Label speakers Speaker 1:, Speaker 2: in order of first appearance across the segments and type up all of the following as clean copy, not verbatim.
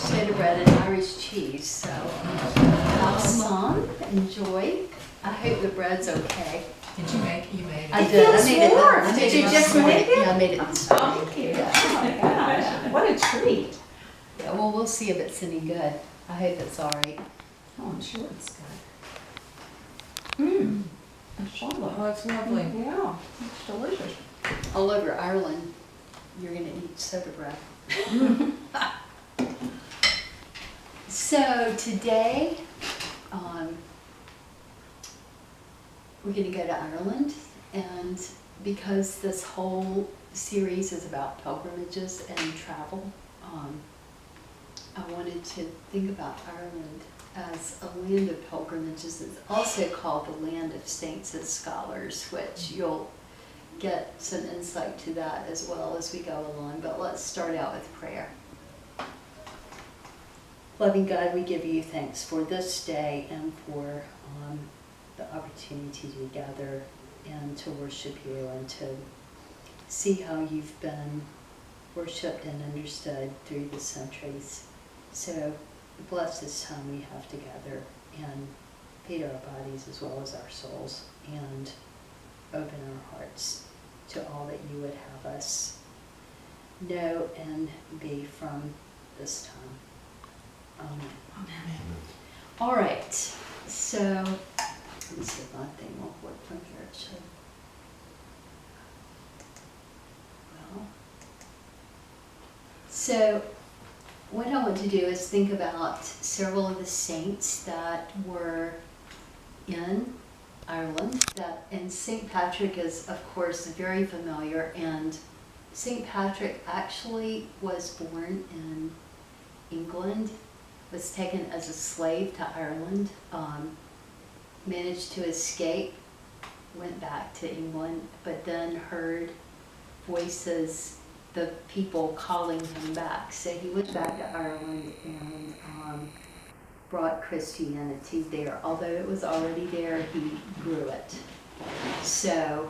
Speaker 1: Soda bread and Irish cheese, so have some, enjoy. I hope the bread's okay.
Speaker 2: Did you make it? You made it.
Speaker 1: I did.
Speaker 3: feels
Speaker 1: I made
Speaker 3: warm.
Speaker 1: it.
Speaker 3: Did you just make it?
Speaker 1: Yeah, I made it this morning.
Speaker 3: Oh, cute.
Speaker 1: Yeah.
Speaker 3: Oh my gosh, what a treat.
Speaker 1: Yeah, well, we'll see if it's any good. I hope it's all right.
Speaker 3: Oh, I'm sure it's good. Mmm,
Speaker 2: Oh, that's lovely.
Speaker 3: yeah, it's delicious.
Speaker 1: All over Ireland, you're gonna eat soda bread. So today, we're gonna go to Ireland, and because this whole series is about pilgrimages and travel, I wanted to think about Ireland as a land of pilgrimages. It's also called the land of saints and scholars, which you'll get some insight to that as well as we go along. But let's start out with prayer. Loving God, we give you thanks for this day and for the opportunity to gather and to worship you and to see how you've been worshipped and understood through the centuries. So bless this time we have together and feed our bodies as well as our souls, and open our hearts to all that you would have us know and be from this time. Amen.
Speaker 3: Amen.
Speaker 1: All right, so let me see if my thing won't work from here. It should. Well, so what I want to do is think about several of the saints that were in Ireland. And St. Patrick is, of course, very familiar. And St. Patrick actually was born in England, was taken as a slave to Ireland, managed to escape, went back to England, but then heard voices, the people calling him back. So he went back to Ireland and brought Christianity there. Although it was already there, he grew it. So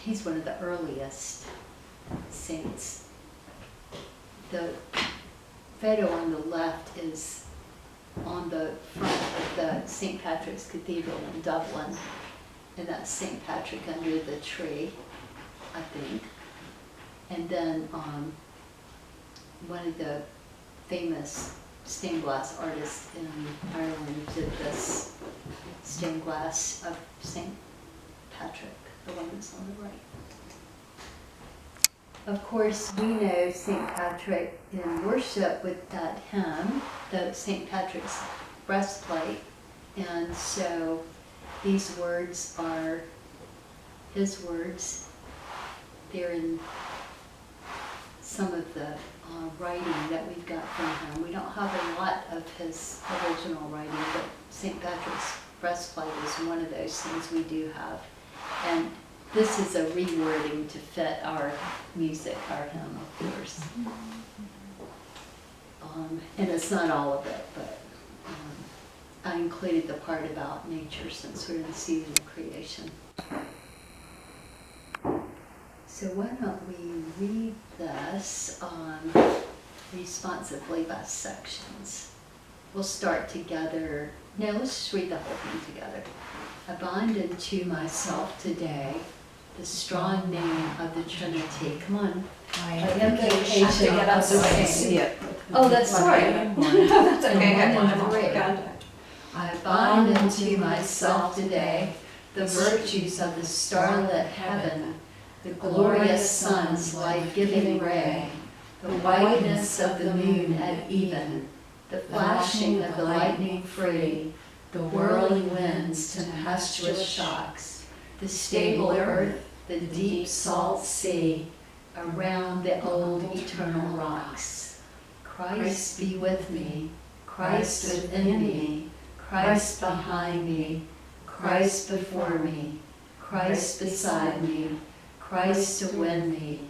Speaker 1: he's one of the earliest saints. The photo on the left is on the front of the St. Patrick's Cathedral in Dublin, and that's St. Patrick under the tree, I think. And then one of the famous stained glass artists in Ireland did this stained glass of St. Patrick, the one that's on the right. Of course, we know St. Patrick in worship with that hymn, the St. Patrick's breastplate, and so these words are his words. They're in some of the writing that we've got from him. We don't have a lot of his original writing, but St. Patrick's breastplate is one of those things we do have. And this is a rewording to fit our music, our hymn, of course. And it's not all of it, but I included the part about nature since we're in the season of creation. So why don't we read this responsively by sections. We'll start together. No, let's just read the whole thing together. I bind unto myself today the strong name of the Trinity. Come on.
Speaker 2: I
Speaker 1: Invocation
Speaker 3: have to get up
Speaker 1: of
Speaker 3: so
Speaker 1: the
Speaker 3: I can
Speaker 1: saints.
Speaker 3: see it.
Speaker 1: Oh, that's
Speaker 3: Sorry.
Speaker 1: right.
Speaker 3: That's okay.
Speaker 1: And
Speaker 3: I
Speaker 1: one and
Speaker 3: want
Speaker 1: three.
Speaker 3: contact.
Speaker 1: I bind unto myself today the virtues of the starlit heaven, the glorious sun's life-giving ray, the whiteness of the moon at even, the flashing of the lightning free, the whirling winds, tempestuous shocks, the stable earth, the deep salt sea, around the old eternal rocks. Christ be with me, Christ within me, Christ behind me, Christ before me, Christ beside me, Christ to win me,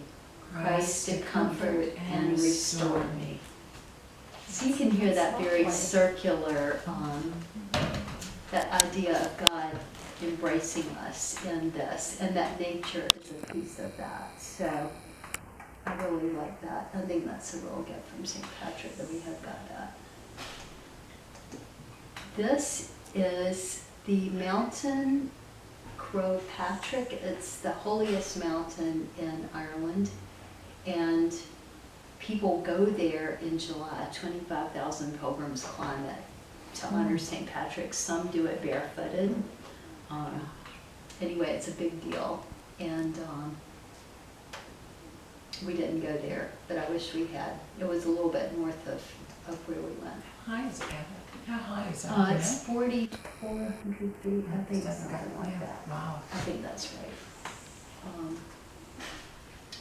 Speaker 1: Christ to comfort and restore me. So you can hear that very circular, that idea of God embracing us in this, and that nature is a piece of that. So I really like that. I think that's a real gift from St. Patrick that we This is the mountain Croagh Patrick. It's the holiest mountain in Ireland, and people go there in July. 25,000 pilgrims climb it to honor St. Patrick. Some do it barefooted. Anyway, it's a big deal, and we didn't go there, but I wish we had. It was a little bit north of where we went.
Speaker 2: How high is it? How high is that?
Speaker 1: It's 4,400 feet, I think, something like that.
Speaker 2: Wow.
Speaker 1: I think that's right.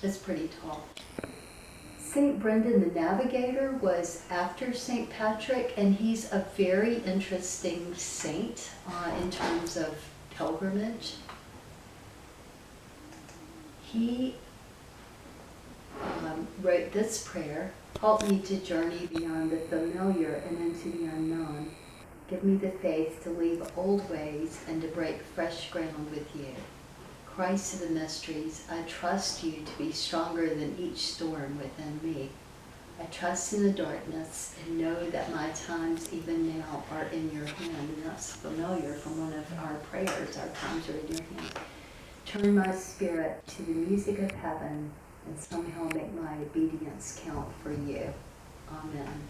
Speaker 1: It's pretty tall. St. Brendan the Navigator was after St. Patrick, and he's a very interesting saint in terms of pilgrimage. He wrote this prayer: "Help me to journey beyond the familiar and into the unknown. Give me the faith to leave old ways and to break fresh ground with you. Christ of the mysteries, I trust you to be stronger than each storm within me. I trust in the darkness and know that my times even now are in your hand." And that's familiar from one of our prayers. Our times are in your hand. "Turn my spirit to the music of heaven and somehow make my obedience count for you. Amen."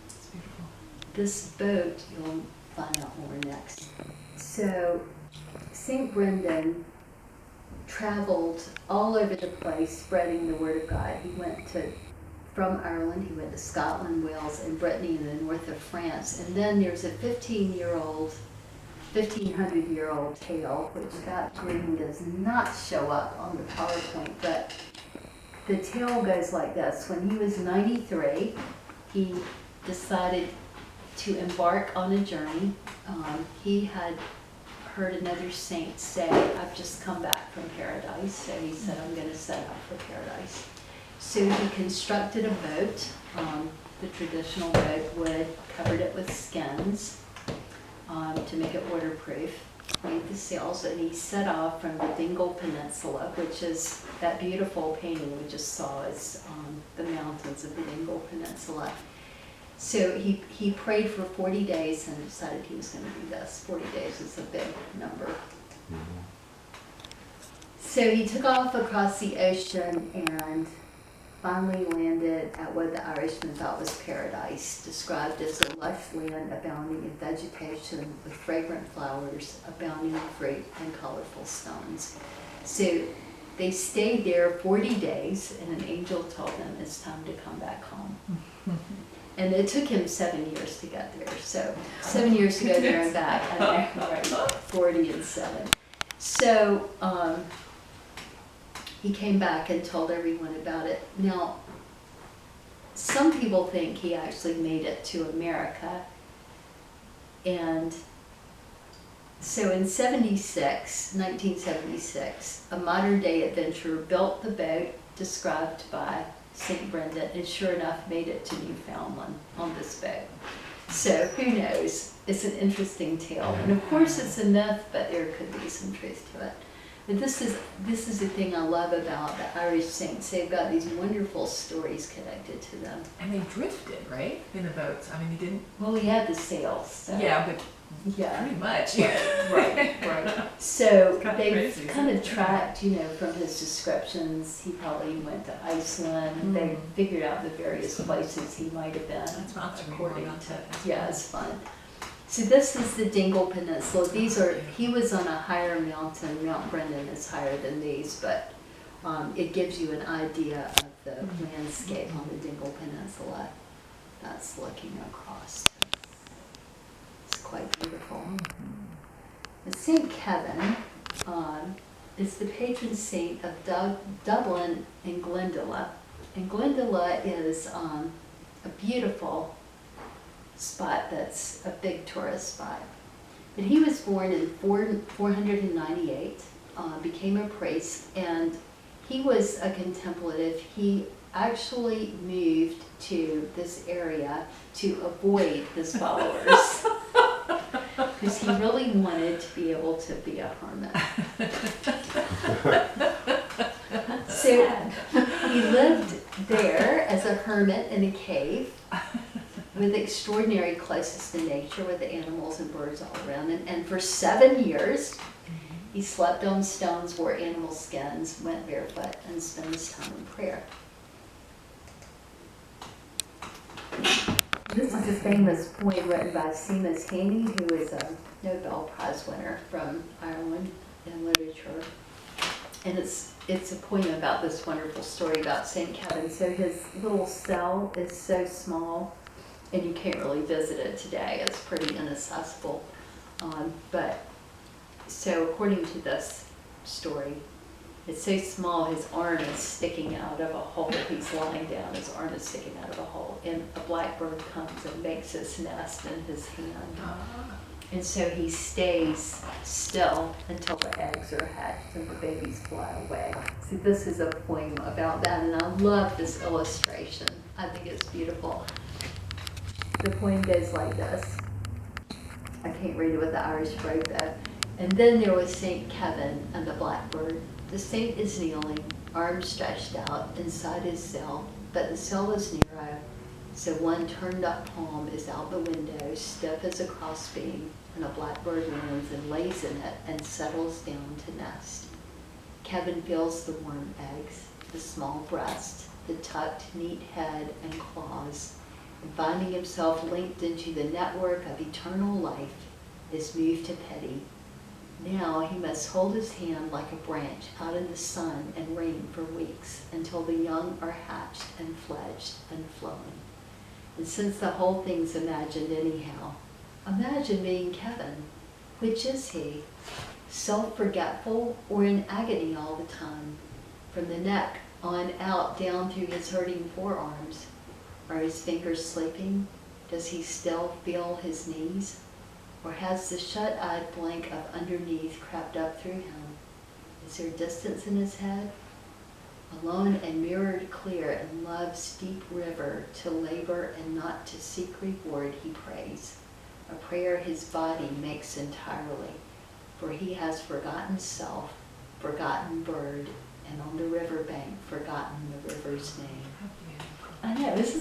Speaker 2: It's beautiful.
Speaker 1: This boat, you'll find out more next. So, St. Brendan traveled all over the place spreading the word of God. He went from Ireland, he went to Scotland, Wales, and Brittany in the north of France. And then there's a 1,500-year-old tale, which that green does not show up on the PowerPoint, but the tale goes like this. When he was 93, he decided to embark on a journey. He had heard another saint say, "I've just come back from paradise," so he said, "I'm going to set out for paradise." So he constructed a boat, the traditional boat wood, covered it with skins to make it waterproof, made the sails, and he set off from the Dingle Peninsula, which is that beautiful painting we just saw is the mountains of the Dingle Peninsula. So he prayed for 40 days and decided he was going to do this. 40 days is a big number. So he took off across the ocean and finally landed at what the Irishmen thought was paradise, described as a lush land abounding in vegetation with fragrant flowers, abounding in fruit and colorful stones. So they stayed there 40 days, and an angel told them it's time to come back home. And it took him 7 years to get there. So 7 years to go there and back. I know, right? 40 and 7. So he came back and told everyone about it. Now, some people think he actually made it to America. And so in 1976, a modern day adventurer built the boat described by St. Brendan, and sure enough made it to Newfoundland on this boat. So who knows? It's an interesting tale. And of course it's a myth, but there could be some truth to it. But this is the thing I love about the Irish saints. They've got these wonderful stories connected to them.
Speaker 2: And they drifted, right? In the boats. I mean, they didn't.
Speaker 1: Well, he had the sails. So.
Speaker 2: Yeah, but
Speaker 1: yeah,
Speaker 2: pretty much.
Speaker 1: Right. So they've
Speaker 2: crazy,
Speaker 1: kind of tracked, from his descriptions, he probably went to Iceland. They figured out the various places he might have been.
Speaker 2: That's fun to read
Speaker 1: according
Speaker 2: more about
Speaker 1: to,
Speaker 2: that.
Speaker 1: yeah, it's fun. So this is the Dingle Peninsula. He was on a higher mountain. Mount Brendan is higher than these, but it gives you an idea of the landscape on the Dingle Peninsula. That's looking across. It's quite beautiful. The St. Kevin is the patron saint of Dublin and Glendalough. And Glendalough is a beautiful spot that's a big tourist spot. But he was born in 498, became a priest, and he was a contemplative. He actually moved to this area to avoid his followers because he really wanted to be able to be a hermit. So he lived there as a hermit in a cave. with extraordinary closeness to nature with the animals and birds all around. And for 7 years, he slept on stones, wore animal skins, went barefoot, and spent his time in prayer. This is a famous poem written by Seamus Heaney, who is a Nobel Prize winner from Ireland in literature. And it's a poem about this wonderful story about St. Kevin. So his little cell is so small, and you can't really visit it today. It's pretty inaccessible. But so according to this story, it's so small his arm is sticking out of a hole. He's lying down, his arm is sticking out of a hole, and a blackbird comes and makes his nest in his hand. And so he stays still until the eggs are hatched and the babies fly away. So this is a poem about that, and I love this illustration. I think it's beautiful. The poem goes like this. I can't read it with the Irish brogue though. And then there was St. Kevin and the blackbird. The saint is kneeling, arms stretched out inside his cell, but the cell is narrow, so one turned up palm is out the window, stiff as a crossbeam, and a blackbird lands and lays in it and settles down to nest. Kevin feels the warm eggs, the small breast, the tucked, neat head and claws, and finding himself linked into the network of eternal life, is moved to pity. Now he must hold his hand like a branch out in the sun and rain for weeks until the young are hatched and fledged and flown. And since the whole thing's imagined anyhow, imagine being Kevin. Which is he? Self-forgetful or in agony all the time? From the neck on out down through his hurting forearms. Are his fingers sleeping? Does he still feel his knees? Or has the shut-eyed blank of underneath crept up through him? Is there distance in his head? Alone and mirrored clear in love's deep river, to labor and not to seek reward, he prays. A prayer his body makes entirely, for he has forgotten self, forgotten bird, and on the riverbank forgotten the river's name. I know, isn't that